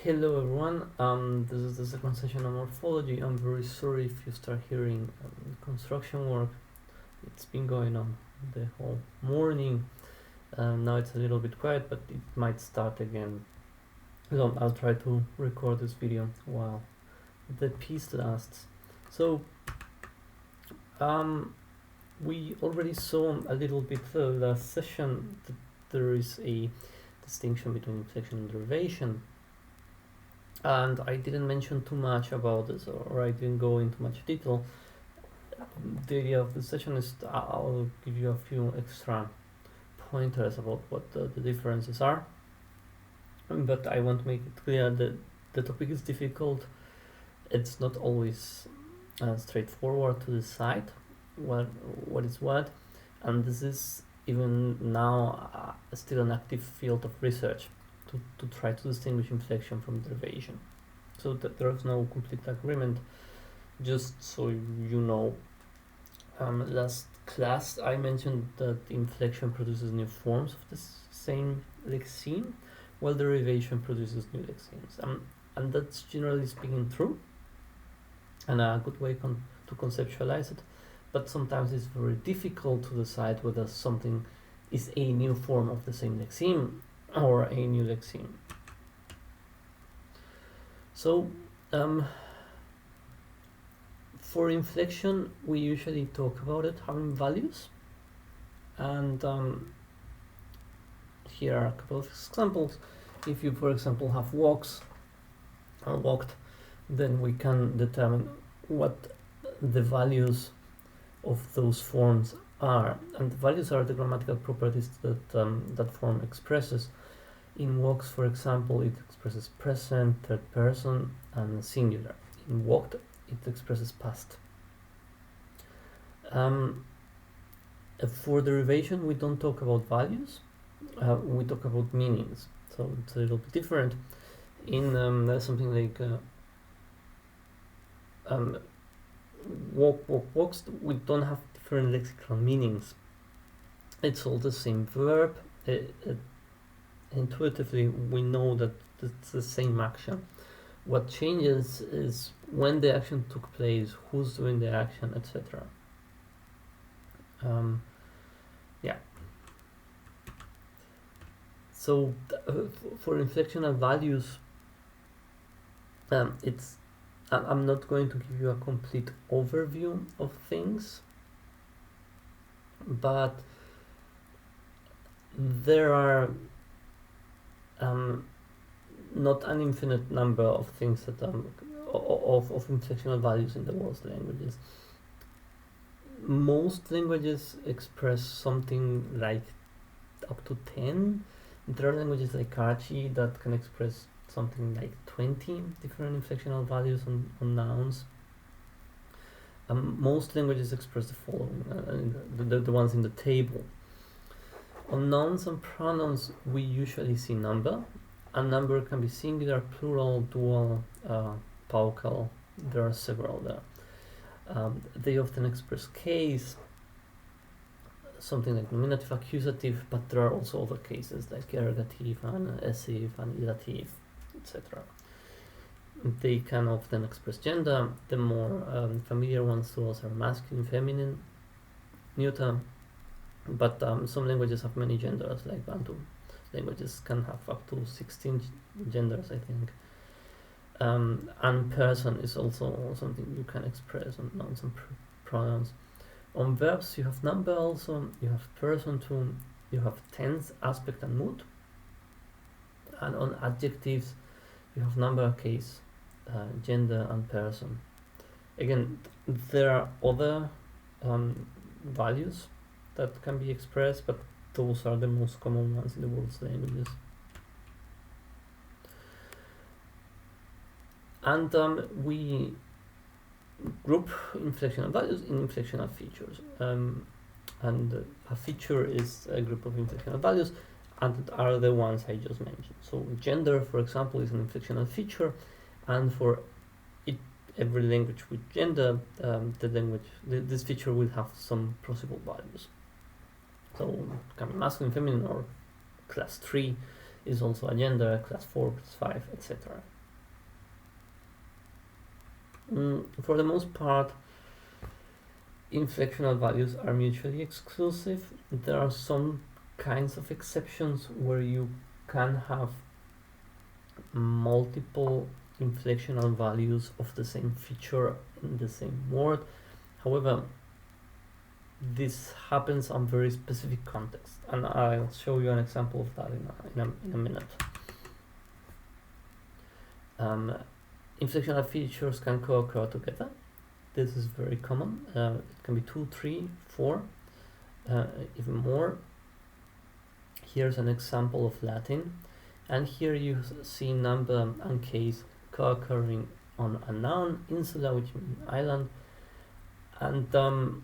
Hello everyone, this is the second session on morphology. I'm very sorry if you start hearing construction work. It's been going on the whole morning. Now it's a little bit quiet, but it might start again. So I'll try to record this video while the piece lasts. So we already saw a little bit last session that there is a distinction between inflection and derivation. And I didn't mention too much about this, or I didn't go into much detail. The idea of the session is I'll give you a few extra pointers about what the differences are. But I want to make it clear that the topic is difficult. It's not always straightforward to decide what is what. And this is even now still an active field of research to try to distinguish inflection from derivation. So that there is no complete agreement, just so you know. Last class I mentioned that inflection produces new forms of the same lexeme, while derivation produces new lexemes. And that's generally speaking true, and a good way to conceptualize it, but sometimes it's very difficult to decide whether something is a new form of the same lexeme or a new lexeme. So for inflection we usually talk about it having values, and here are a couple of examples. If you, for example, have walks or walked, then we can determine what the values of those forms are, and the values are the grammatical properties that that form expresses. In walks, for example, it expresses present, third person, and singular. In walked, it expresses past. For derivation, we don't talk about values, we talk about meanings. So it's a little bit different. In something like walks, we don't have different lexical meanings. It's all the same verb. Intuitively, we know that it's the same action. What changes is when the action took place, who's doing the action, etc. Yeah. So for inflectional values, I'm not going to give you a complete overview of things, but there are not an infinite number of things that of inflectional values in the world's languages. Most languages express something like up to 10. There are languages like Karachi that can express something like 20 different inflectional values on nouns. Most languages express the following, the ones in the table. On nouns and pronouns, we usually see number. A number can be singular, plural, dual, paucal. There are several there. They often express case, something like nominative, accusative, but there are also other cases like ergative and essive and illative, etc. They can often express gender. The more familiar ones to us are masculine, feminine, neuter. But some languages have many genders, like Bantu languages can have up to 16 genders, I think. And person is also something you can express on nouns and pronouns. On verbs, you have number also, you have person too, you have tense, aspect, and mood. And on adjectives, you have number, case, gender, and person. Again, there are other values that can be expressed, but those are the most common ones in the world's languages. And we group inflectional values in inflectional features. And a feature is a group of inflectional values, and are the ones I just mentioned. So gender, for example, is an inflectional feature, and for every language with gender, this feature will have some possible values. So it can be masculine, feminine, or class 3 is also a gender, class 4, class 5, etc. For the most part, inflectional values are mutually exclusive. There are some kinds of exceptions where you can have multiple inflectional values of the same feature in the same word. However, this happens on very specific context, and I'll show you an example of that in a minute. Inflectional features can co-occur together. This is very common. It can be 2, 3, 4, even more. Here's an example of Latin, and here you see number and case co-occurring on a noun, insula, which means island, and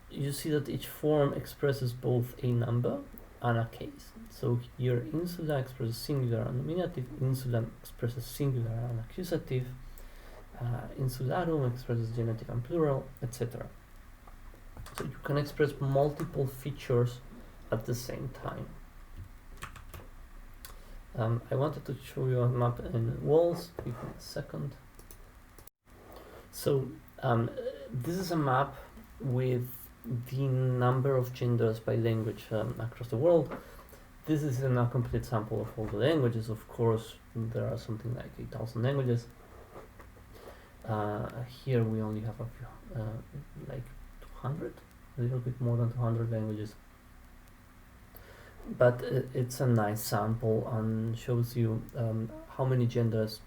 you see that each form expresses both a number and a case. So here insula expresses singular and nominative, insula expresses singular and accusative, insularum expresses genitive and plural, etc. So you can express multiple features at the same time. I wanted to show you a map in walls. Give me a second. So this is a map with the number of genders by language across the world. This is a complete sample of all the languages. Of course, there are something like 8,000 languages. Here we only have a few, like 200, a little bit more than 200 languages. But it's a nice sample and shows you how many genders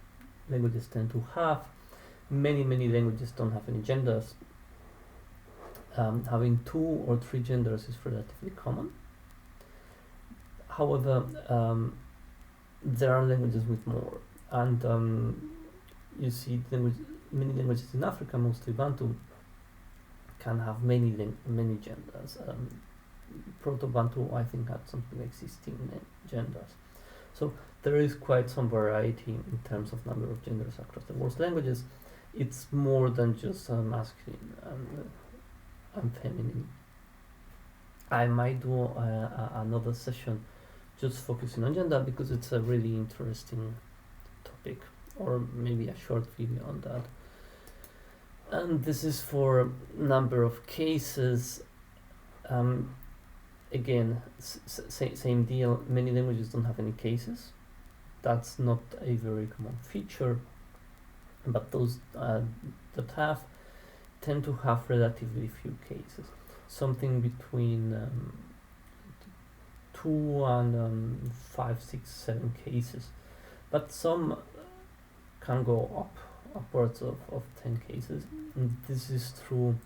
languages tend to have. Many languages don't have any genders. Having 2 or 3 genders is relatively common. However, there are languages with more, and you see many languages in Africa, mostly Bantu, can have many genders. Proto-Bantu, I think, had something like 16 genders. So there is quite some variety in terms of number of genders across the world's languages. It's more than just masculine and feminine. I might do another session just focusing on gender because it's a really interesting topic, or maybe a short video on that. And this is for number of cases. Again, same deal. Many languages don't have any cases. That's not a very common feature, but those that have tend to have relatively few cases. Something between 2 and 5, 6, 7 cases. But some can go upwards of 10 cases. And this is true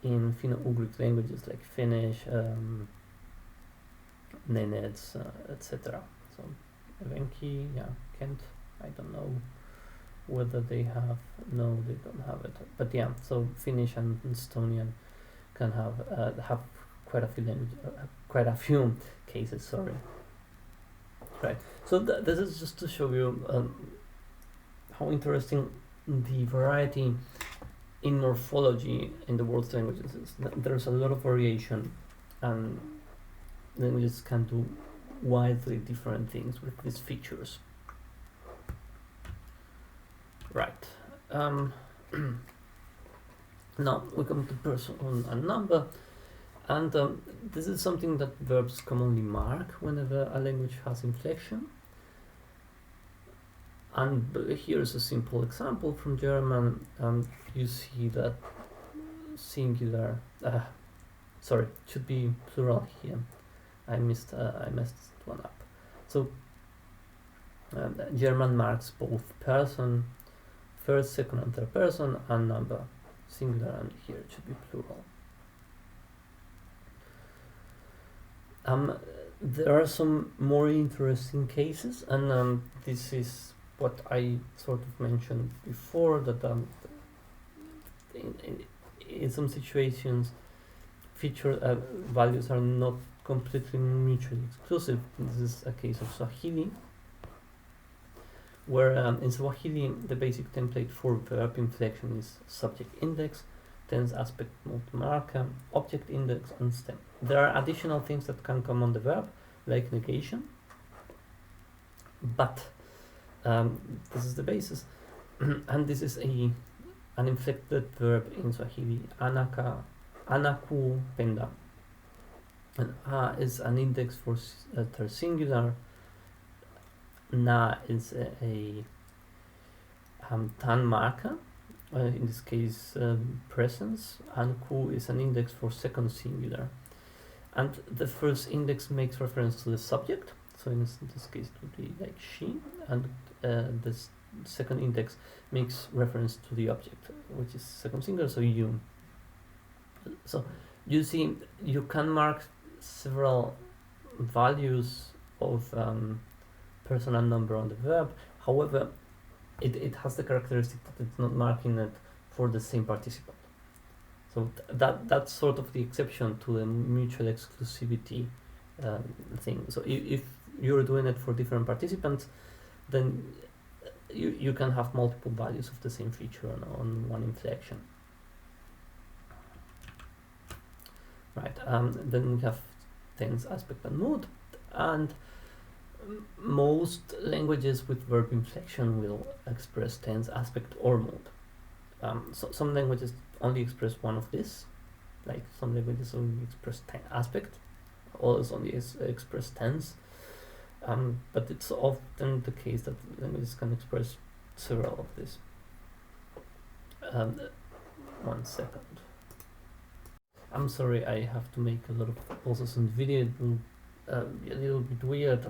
in Finno-Ugric languages like Finnish, Nenets, etc. So Evenki, Kent, I don't know whether they have, no, they don't have it. But yeah, so Finnish and Estonian can have quite a few cases. Sorry. Right. So this is just to show you how interesting the variety in morphology in the world's languages is. There's a lot of variation, and languages can do widely different things with these features. Right. Now we come to person and number, and this is something that verbs commonly mark whenever a language has inflection. And here's a simple example from German. You see that singular, sorry, it should be plural here. I messed one up. So German marks both person, first, second, and third person, and number, singular, and here it should be plural. There are some more interesting cases, and this is what I sort of mentioned before, that in some situations values are not completely mutually exclusive. This is a case of Swahili, where in Swahili the basic template for verb inflection is subject index, tense aspect mode marker, object index, and stem. There are additional things that can come on the verb, like negation, but this is the basis. and this is an inflected verb in Swahili, anakupenda. And a is an index for third singular. Na is a tan marker, in this case presence, and ku is an index for second singular. And the first index makes reference to the subject, so in this case it would be like she, and this second index makes reference to the object, which is second singular, so you. So you see, you can mark several values of person and number on the verb. However, it has the characteristic that it's not marking it for the same participant. So that's sort of the exception to the mutual exclusivity thing. So if you're doing it for different participants, then you can have multiple values of the same feature on one inflection. Right, then we have tense, aspect, and mood, and most languages with verb inflection will express tense, aspect, or mood. So some languages only express one of this, like some languages only express aspect, others only express tense, but it's often the case that languages can express several of this. 1 second. I'm sorry, I have to make a lot of pauses in the video. It will be a little bit weird.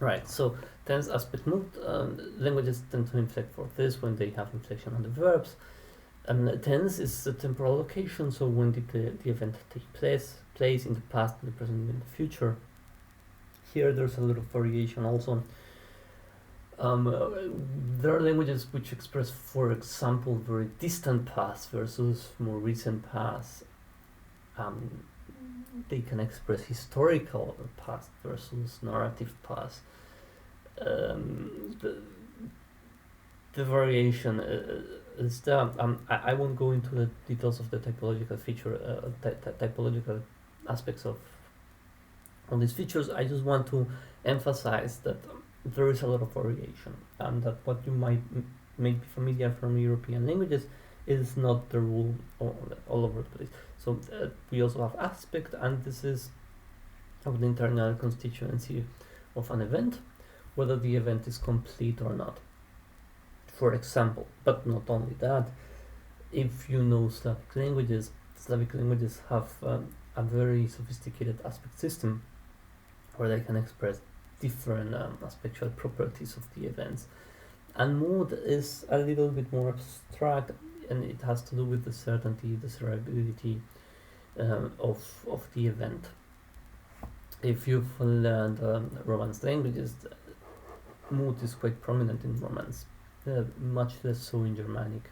Right, so tense, aspect, mood. Languages tend to inflect for this when they have inflection on the verbs. Tense is the temporal location, so when the event takes place in the past, in the present, and in the future. Here there's a lot of variation also. There are languages which express, for example, very distant past versus more recent past. They can express historical past versus narrative past. The variation is there. I won't go into the details of the typological feature, typological aspects of all these features. I just want to emphasize that there is a lot of variation, and that what you may be familiar from European languages is not the rule all over the place. So we also have aspect, and this is of the internal constituency of an event, whether the event is complete or not. For example, but not only that, if you know Slavic languages have a very sophisticated aspect system where they can express different aspectual properties of the events. And mood is a little bit more abstract, and it has to do with the certainty, desirability of the event. If you've learned Romance languages, mood is quite prominent in Romance, much less so in Germanic.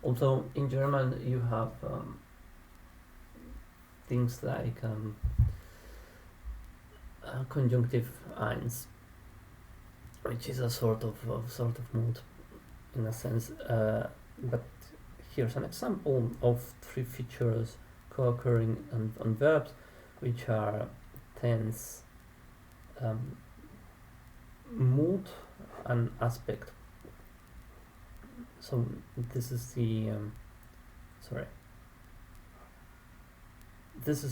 Although in German you have things like conjunctive eins, which is a sort of mood in a sense, but here's an example of 3 features co-occurring on verbs, which are tense, mood, and aspect. So this is the this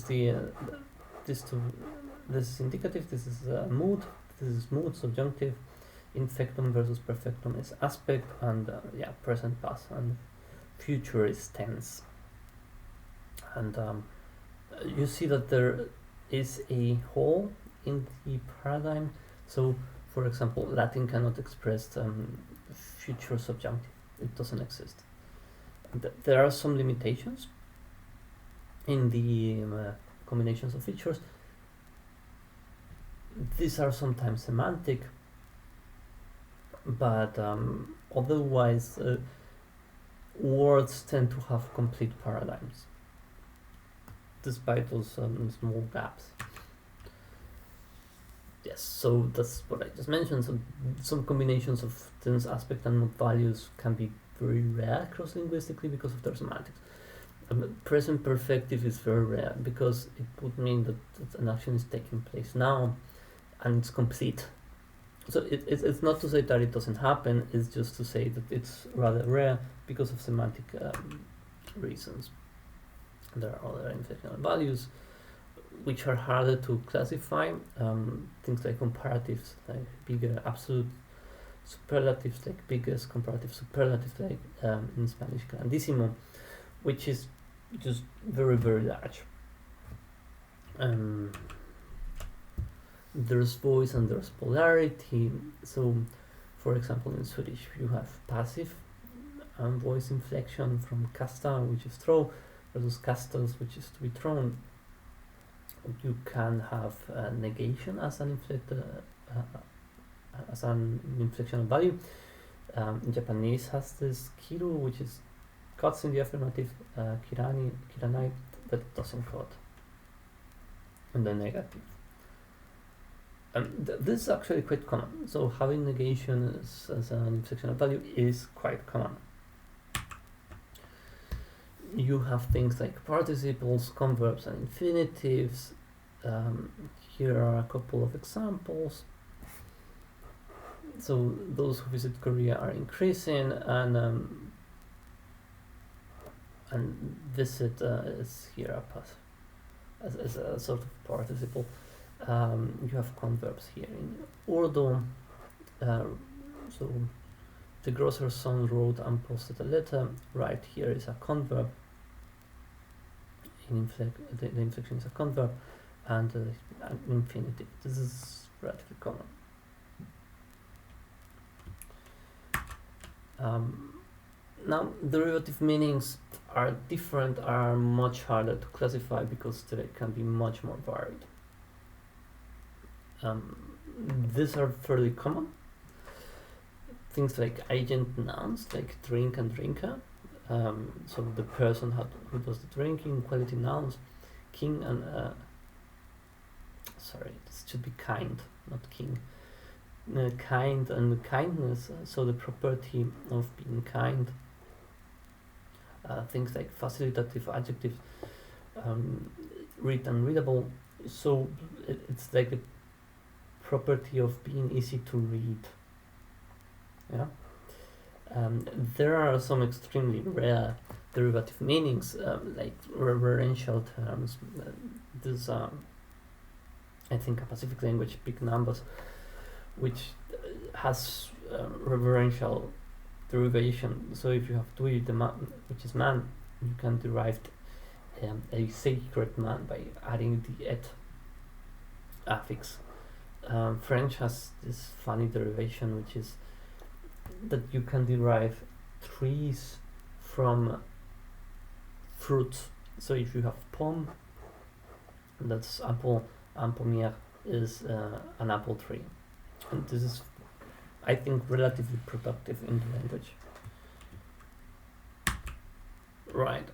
is indicative, this is mood, this is mood, subjunctive, infectum versus perfectum is aspect, and present, past, and future is tense. And you see that there is a hole in the paradigm. So for example, Latin cannot express future subjunctive, it doesn't exist. There are some limitations in the combinations of features. These are sometimes semantic, but otherwise words tend to have complete paradigms despite those small gaps. Yes, so that's what I just mentioned. So some combinations of tense, aspect, and mood values can be very rare cross-linguistically because of their semantics. Present perfective is very rare because it would mean that an action is taking place now and it's complete. So it's not to say that it doesn't happen, it's just to say that it's rather rare because of semantic reasons. There are other inflectional values which are harder to classify, things like comparatives, like bigger absolute superlatives, like biggest, comparative superlatives, like in Spanish grandissimo, which is just very, very large. There's voice and there's polarity. So, for example, in Swedish, you have passive voice inflection from kasta, which is throw, versus kastas, which is to be thrown. You can have negation as an inflectional value. In Japanese has this kiru, which is cuts in the affirmative, kiranai, but it doesn't cut in the negative. This is actually quite common. So having negation as an inflectional value is quite common. You have things like participles, converbs, and infinitives. Here are a couple of examples. So those who visit Korea are increasing, and visit is here a path as a sort of participle. You have converbs here in Urdu. So the grocer's son wrote and posted a letter. Right here is a converb. The inflection is a converb, and an infinitive. This is relatively common. Now, derivative meanings are different, are much harder to classify because they can be much more varied. These are fairly common. Things like agent nouns, like drink and drinker. So the person who does the drinking. Quality nouns, king and sorry, this should be kind, not king. Kind and kindness. So the property of being kind. Things like facilitative adjectives, read and readable. So it's like the property of being easy to read. Yeah. There are some extremely rare derivative meanings, like referential terms. There's, I think, a Pacific language, big numbers, which has referential derivation. So if you have Dui, the man, which is man, you can derive a sacred man by adding the et affix. French has this funny derivation, which is that you can derive trees from fruits. So if you have pomme, that's apple, and pommier is an apple tree. And this is, I think, relatively productive in the language. Right.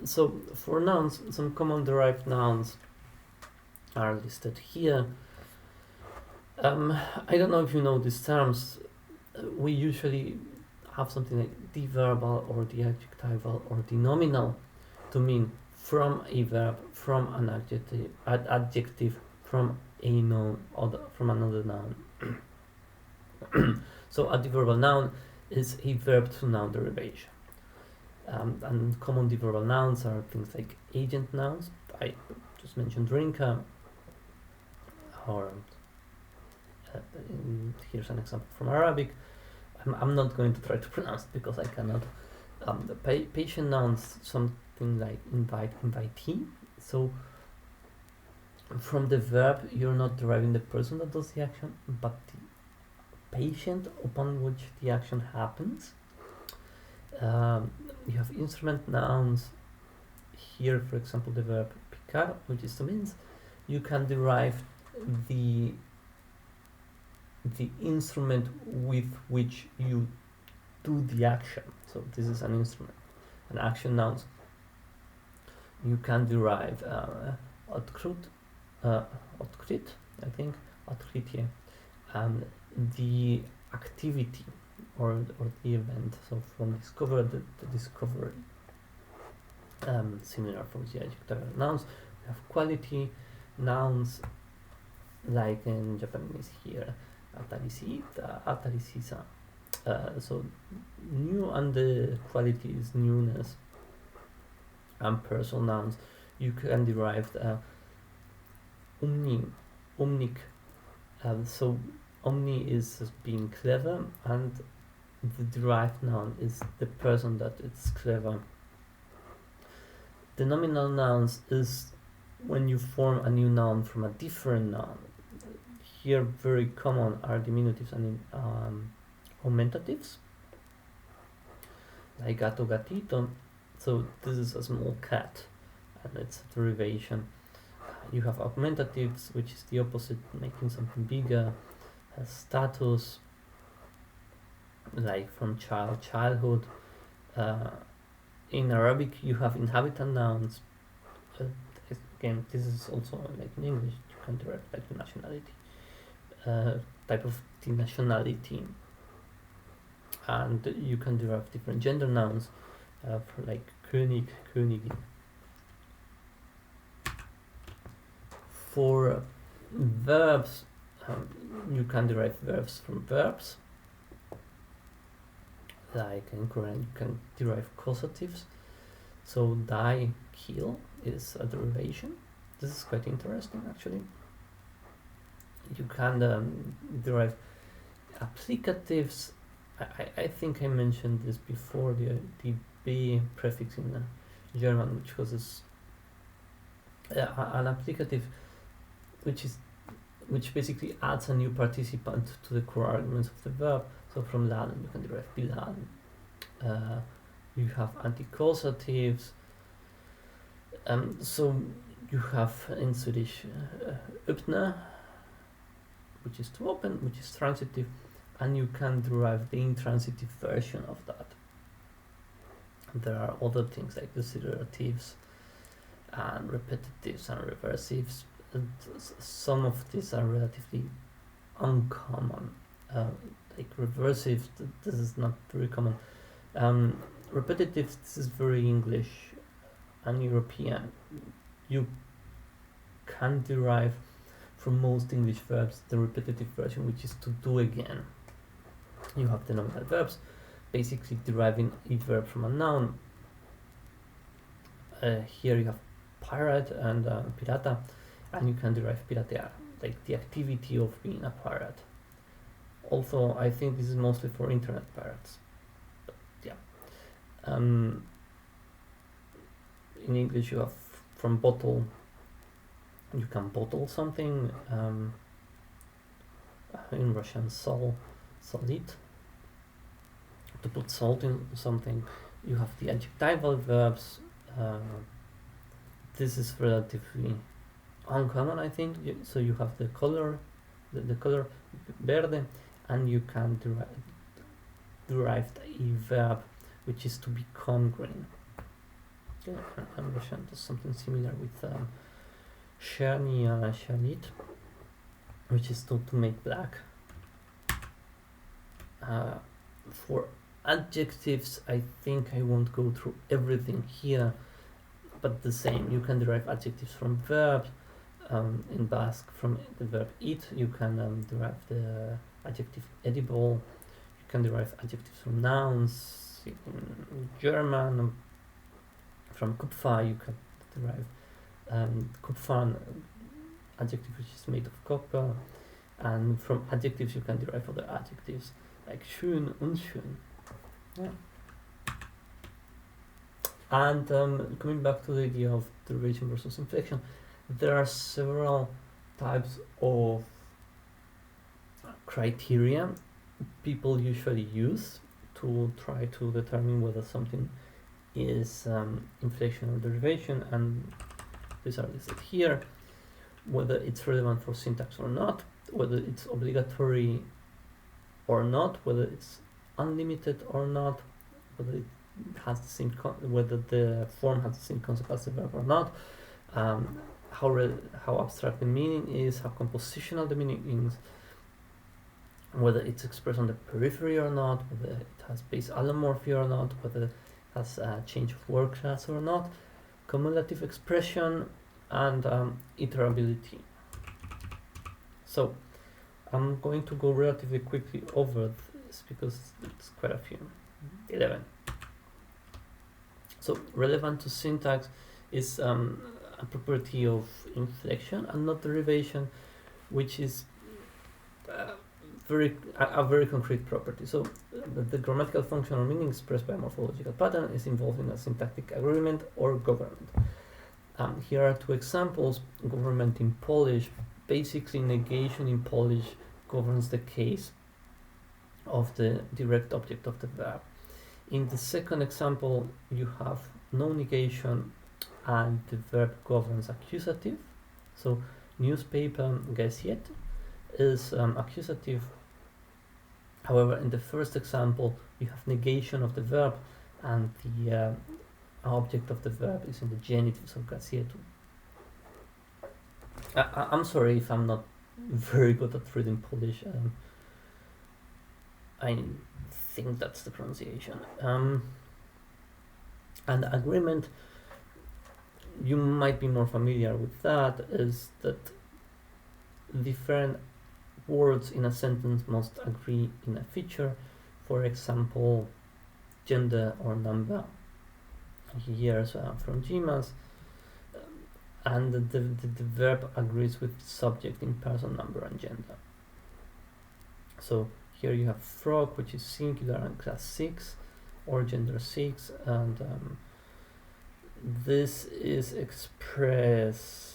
So for nouns, some common derived nouns are listed here. I don't know if you know these terms. We usually have something like the verbal or the adjectival or the nominal to mean from a verb, from an adjective, from a noun, or from another noun. So adverbal noun is a verb to noun derivation. And common adverbal nouns are things like agent nouns. I just mentioned drinker, or here's an example from Arabic. I'm not going to try to pronounce it because I cannot. The patient nouns, something like invite, invitee. So from the verb, you're not deriving the person that does the action, but the patient upon which the action happens. You have instrument nouns. Here, for example, the verb picar, which is to means. You can derive the instrument with which you do the action. So this is an instrument. An action nouns. You can derive outkrut, I think, outkrutje, and the activity or the event. So from discover, the discovery. Similar for the adjectival nouns. We have quality nouns, like in Japanese here. atalicisa. So new, and the quality is newness. And personal nouns, you can derive omnic. So omni is being clever, and the derived noun is the person that is clever. The nominal nouns is when you form a new noun from a different noun. Here very common are diminutives and augmentatives, like gato, gatito. So this is a small cat, and it's a derivation. You have augmentatives, which is the opposite, making something bigger, has status, like from childhood. In Arabic, you have inhabitant nouns. Again, this is also like in English, you can derive like the nationality, type of the nationality, and you can derive different gender nouns, for like König, Königin. For verbs, you can derive verbs from verbs. Like in Korean, you can derive causatives. So die, kill is a derivation. This is quite interesting, actually. You can derive applicatives. I think I mentioned this before, the B prefix in German, which causes an applicative, which basically adds a new participant to the core arguments of the verb. So from laden, you can derive biladen. You have anticausatives. So you have in Swedish öppna, which is to open, which is transitive, and you can derive the intransitive version of that. There are other things like desiderative and repetitives and reversives. And some of these are relatively uncommon. Like reversive, this is not very common. Repetitive, this is very English and European. You can derive from most English verbs the repetitive version, which is to do again. You have the nominal verbs, basically deriving a verb from a noun. Here you have pirate and pirata, and you can derive piratear, like the activity of being a pirate. Also, I think this is mostly for internet pirates. But yeah. In English, you have from bottle. You can bottle something. In Russian, solid. To put salt in something. You have the adjectival verbs. This is relatively uncommon, I think. So you have the color, the color verde, and you can derive a verb which is to become green. Yeah, and Russian does something similar with shernit, which is to make black. For adjectives, I think I won't go through everything here, but the same. You can derive adjectives from verbs. In Basque, from the verb eat, you can derive the adjective edible. You can derive adjectives from nouns. In German, from Kupfer, you can derive Kupfern, adjective which is made of copper. And from adjectives, you can derive other adjectives like schön, unschön. Yeah. And coming back to the idea of derivation versus inflection, there are several types of criteria people usually use to try to determine whether something is inflection or derivation, and these are listed here. Whether it's relevant for syntax or not, whether it's obligatory or not, whether it's unlimited or not, whether it has the same whether the form has the same concept as the verb or not, how abstract the meaning is, how compositional the meaning is, whether it's expressed on the periphery or not, whether it has base allomorphy or not, whether it has a change of word class or not, cumulative expression, and iterability. So I'm going to go relatively quickly over this because it's quite a few. 11. So relevant to syntax is a property of inflection and not derivation, which is a very concrete property. So the grammatical function or meaning expressed by a morphological pattern is involved in a syntactic agreement or government. Here are two examples. Government in Polish. Basically, negation in Polish governs the case of the direct object of the verb. In the second example, you have no negation and the verb governs accusative. So newspaper Gazette is accusative. However, in the first example, you have negation of the verb and the object of the verb is in the genitive, so Gazette. I'm sorry if I'm not very good at reading Polish. I think that's the pronunciation. And agreement, you might be more familiar with that, is that different words in a sentence must agree in a feature. For example, gender or number. Here from GMAS. And the verb agrees with subject in person, number, and gender. So here you have frog, which is singular and class 6 or gender 6, and this is expressed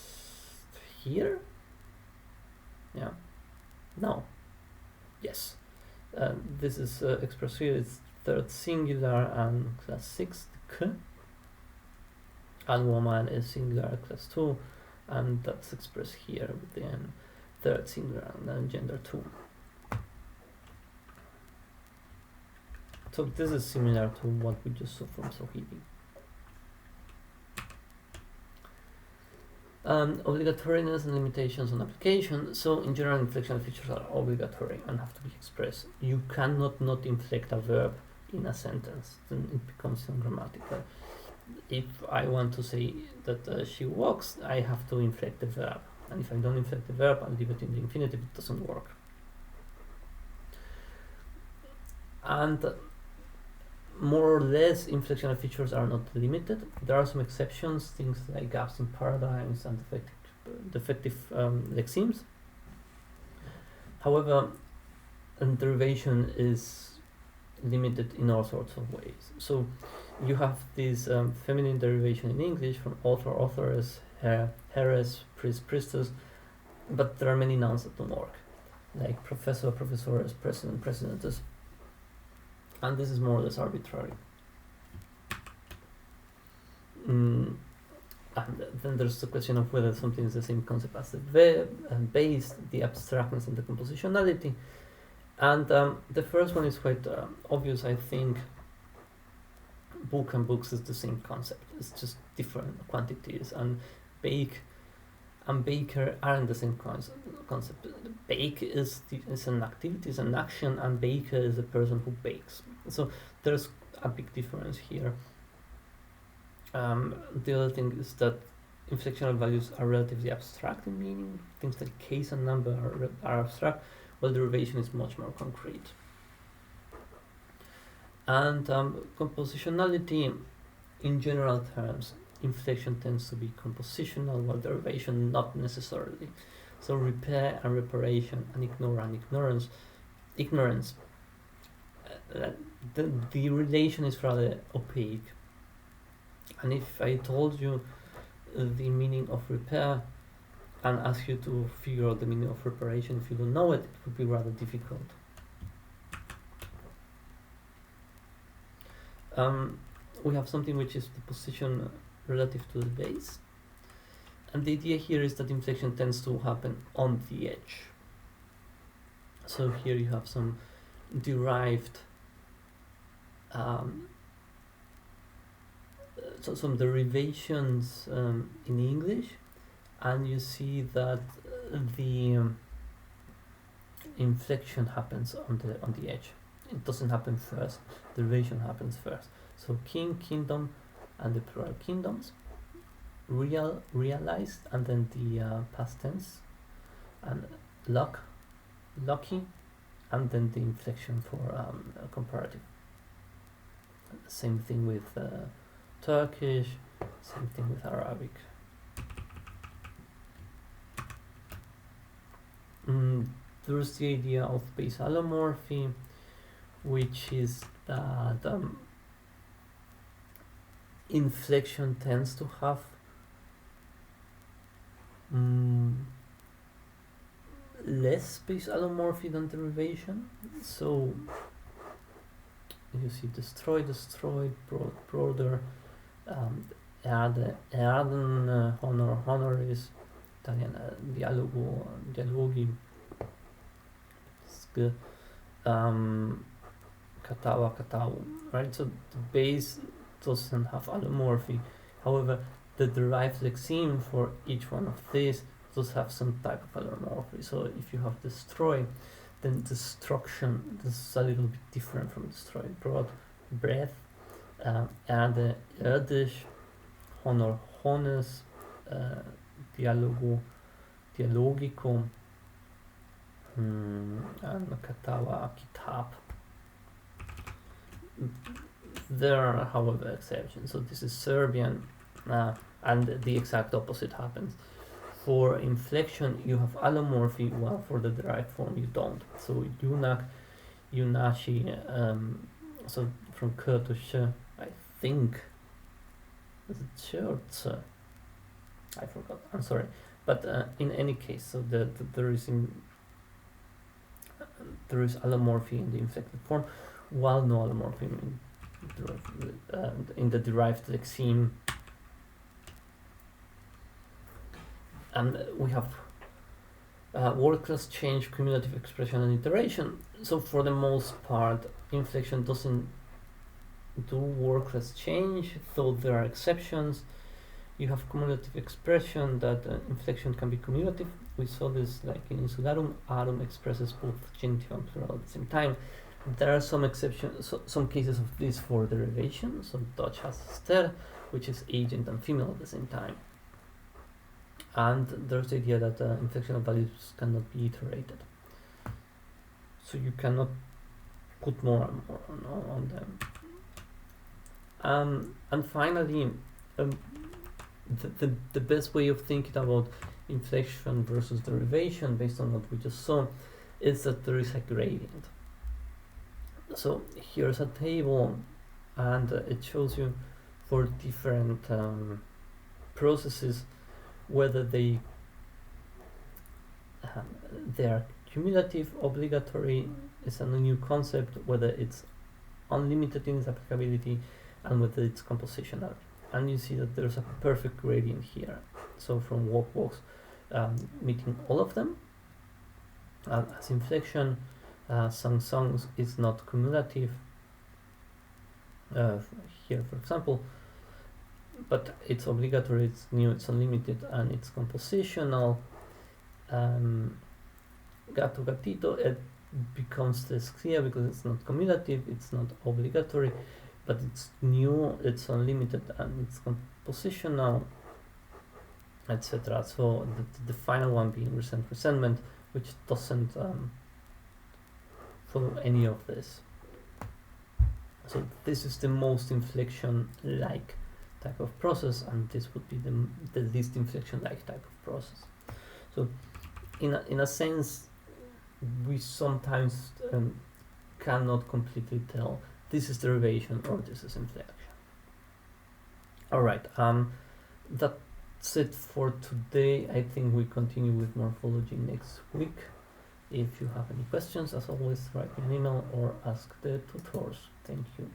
here. Yeah. No. Yes. This is expressed here. It's third singular and class 6, k. And woman is singular class 2, and that's expressed here within third singular and then gender 2. So this is similar to what we just saw from Sohibi. Obligatoriness and limitations on application. So in general, inflectional features are obligatory and have to be expressed. You cannot not inflect a verb in a sentence, then it becomes ungrammatical. If I want to say that she walks, I have to inflect the verb. And if I don't inflect the verb and leave it in the infinitive, it doesn't work. And more or less, inflectional features are not limited. There are some exceptions, things like gaps in paradigms and defective lexemes. However, derivation is limited in all sorts of ways. So you have this feminine derivation in English from author, authoress, heiress, priest, priestess, but there are many nouns that don't work, like professor, professores, president, presidentess, and this is more or less arbitrary. And then there's the question of whether something is the same concept as the verb, base, the abstractness and the compositionality. And the first one is quite obvious, I think. Book and books is the same concept. It's just different quantities, and bake and baker aren't the same concept. Bake is an activity, is an action, and baker is a person who bakes. So there's a big difference here. The other thing is that inflectional values are relatively abstract in meaning. Things like case and number are abstract, while derivation is much more concrete. And compositionality, in general terms, inflection tends to be compositional, while derivation not necessarily. So repair and reparation, and ignore and ignorance. The relation is rather opaque. And if I told you the meaning of repair and ask you to figure out the meaning of reparation, if you don't know it, it would be rather difficult. We have something which is the position relative to the base, and the idea here is that inflection tends to happen on the edge. So here you have some derived some derivations in English, and you see that the inflection happens on the edge. It doesn't happen first. Derivation happens first. So king, kingdom, and the plural kingdoms, realized, and then the past tense, and luck, lucky, and then the inflection for comparative. Same thing with Turkish, same thing with Arabic. There's the idea of base allomorphy, which is that inflection tends to have less base allomorphy than derivation. So you see destroy, broader, erden, honor, honoris, Italian, dialogo, dialogi, katawa, katau, right? So the base doesn't have allomorphy. However, the derived lexeme for each one of these does have some type of allomorphy. So if you have destroy, then destruction, this is a little bit different from destroy. Broad, breath, erde, erdisch, honor, honest, dialogo, dialogico, and katawa, kitab. There are, however, exceptions. So this is Serbian, and the exact opposite happens. For inflection, you have allomorphy, while for the derived form, you don't. So Yunak, Yunashi, so from K to Sh, I think. Is it Sh or Ts? I forgot. I'm sorry. But in any case, so there is allomorphy in the inflected form, while no allomorphy in the derived lexeme. And we have word class change, cumulative expression, and iteration. So for the most part, inflection doesn't do word class change, though there are exceptions. You have cumulative expression that inflection can be cumulative. We saw this like in insularum, arum expresses both genitive and plural at the same time. There are some exceptions, some cases of this for derivation. So Dutch has ster, which is agent and female at the same time. And there's the idea that inflectional values cannot be iterated. So you cannot put more and more on them. And finally, the best way of thinking about inflection versus derivation based on what we just saw is that there is a gradient. So here's a table, and it shows you for different processes whether they are cumulative, obligatory is a new concept, whether it's unlimited in its applicability, and whether it's compositional. And you see that there's a perfect gradient here. So from walk, meeting all of them. As inflection, songs is not cumulative. Here, for example, but it's obligatory, it's new, it's unlimited, and it's compositional. Gato, gatito, it becomes less clear because it's not cumulative, it's not obligatory, but it's new, it's unlimited, and it's compositional, etc. So the final one being resentment, which doesn't follow any of this. So this is the most inflection-like type of process, and this would be the least inflection-like type of process. So in a sense, we sometimes cannot completely tell this is derivation or this is inflection. Alright, that's it for today. I think we continue with morphology next week. If you have any questions, as always, write me an email or ask the tutors. Thank you.